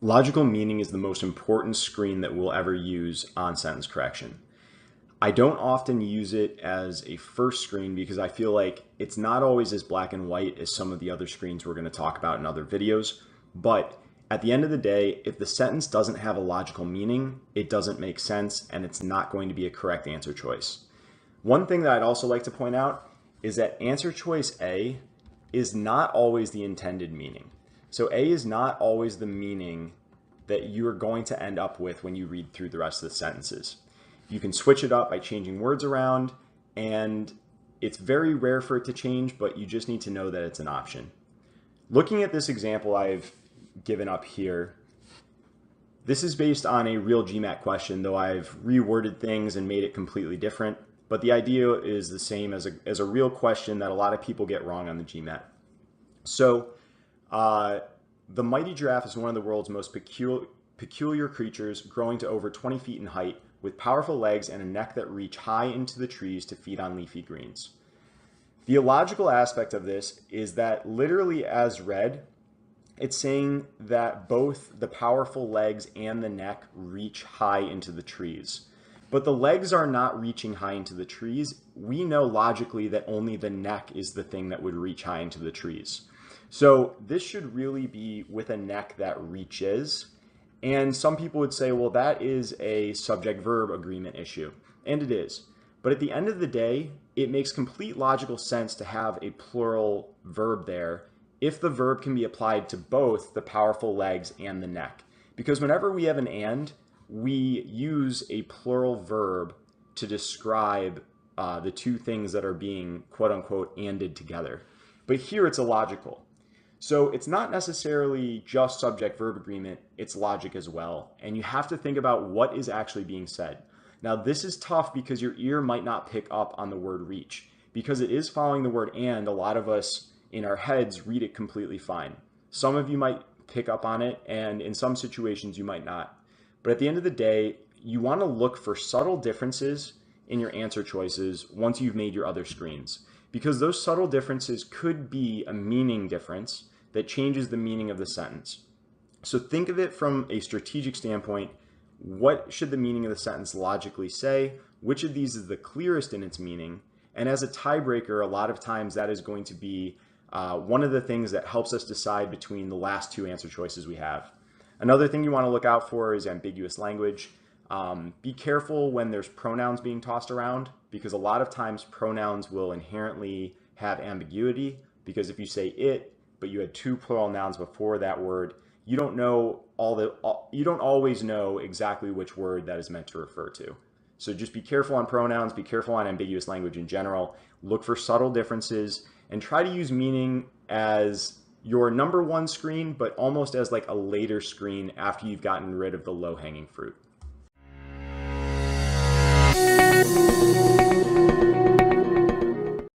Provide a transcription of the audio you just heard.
Logical meaning is the most important screen that we'll ever use on sentence correction. I don't often use it as a first screen because I feel like it's not always as black and white as some of the other screens we're going to talk about in other videos. But at the end of the day, if the sentence doesn't have a logical meaning, it doesn't make sense and it's not going to be a correct answer choice. One thing that I'd also like to point out is that answer choice A is not always the intended meaning. So A is not always the meaning that you are going to end up with when you read through the rest of the sentences. You can switch it up by changing words around, and it's very rare for it to change, but you just need to know that it's an option. Looking at this example I've given up here, this is based on a real GMAT question, though I've reworded things and made it completely different. But the idea is the same as a real question that a lot of people get wrong on the GMAT. So the mighty giraffe is one of the world's most peculiar creatures, growing to over 20 feet in height, with powerful legs and a neck that reach high into the trees to feed on leafy greens. The illogical aspect of this is that literally as read, it's saying that both the powerful legs and the neck reach high into the trees. But the legs are not reaching high into the trees. We know logically that only the neck is the thing that would reach high into the trees. So this should really be with a neck that reaches. And some people would say, well, that is a subject-verb agreement issue. And it is. But at the end of the day, it makes complete logical sense to have a plural verb there if the verb can be applied to both the powerful legs and the neck. Because whenever we have an and, we use a plural verb to describe the two things that are being quote-unquote anded together. But here it's illogical. So it's not necessarily just subject-verb agreement, it's logic as well. And you have to think about what is actually being said. Now this is tough because your ear might not pick up on the word reach. Because it is following the word and, a lot of us in our heads read it completely fine. Some of you might pick up on it, and in some situations you might not. But at the end of the day, you want to look for subtle differences in your answer choices once you've made your other screens. Because those subtle differences could be a meaning difference that changes the meaning of the sentence. So think of it from a strategic standpoint. What should the meaning of the sentence logically say? Which of these is the clearest in its meaning? And as a tiebreaker, a lot of times that is going to be one of the things that helps us decide between the last two answer choices we have. Another thing you want to look out for is ambiguous language. Be careful when there's pronouns being tossed around, because a lot of times pronouns will inherently have ambiguity, because if you say it, but you had two plural nouns before that word, you don't always know exactly which word that is meant to refer to. So just be careful on pronouns, be careful on ambiguous language in general, look for subtle differences, and try to use meaning as your number one screen, but almost as like a later screen after you've gotten rid of the low-hanging fruit.